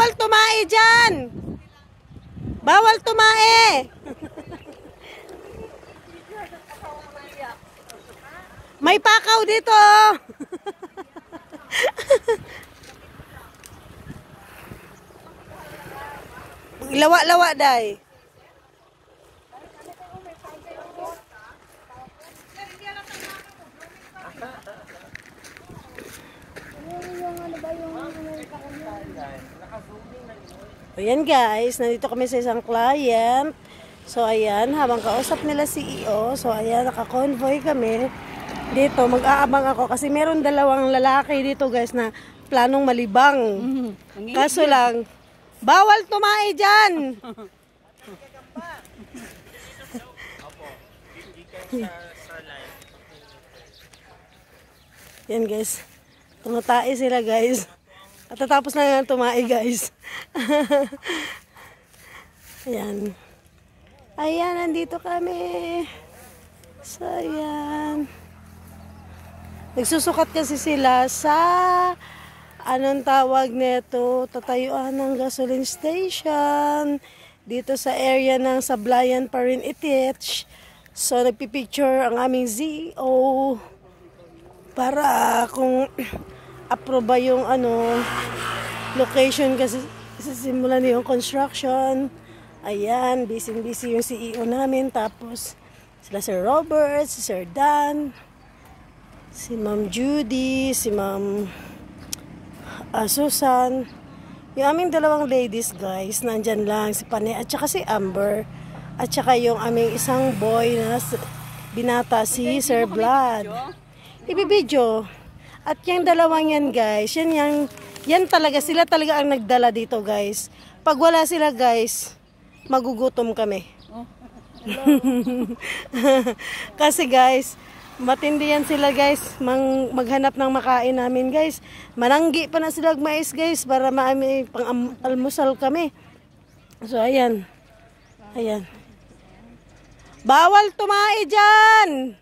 Bawal tumae dyan! Bawal tumae! May pakaw dito! Lawa-lawa, day. Ayan guys, nandito kami sa isang client. So ayan, habang kausap nila CEO, so ayan, naka-convoy kami. Dito, mag-aabang ako kasi meron dalawang lalaki dito guys na planong malibang. Kaso lang, bawal tumae dyan! Yan guys, tumatae sila guys. At tatapos na nga tumae guys. Ayan. Ayan, nandito kami. So, ayan. Nagsusukat kasi sila sa anong tawag nito, tatayuan ng gasoline station dito sa area ng Sablayan pa rin Itich. So, nagpipicture ang aming ZO para kung approve yung location kasi simulan yung construction. Ayan, busy yung CEO namin. Tapos sila Sir Robert, si Sir Dan, si Ma'am Judy, si Ma'am Susan. Yung aming dalawang ladies guys, nandyan lang, si Panay at saka si Amber. At saka yung aming isang boy na binata, si Sir Vlad. Ibibidyo. At yung dalawang yan guys, yan talaga, sila talaga ang nagdala dito guys. Pag wala sila guys, magugutom kami. Kasi guys, matindi yan sila guys, maghanap ng makain namin guys. Mananggi pa na sila mais guys, para maami pang almusal kami. So ayan, ayan. Bawal tumae dyan!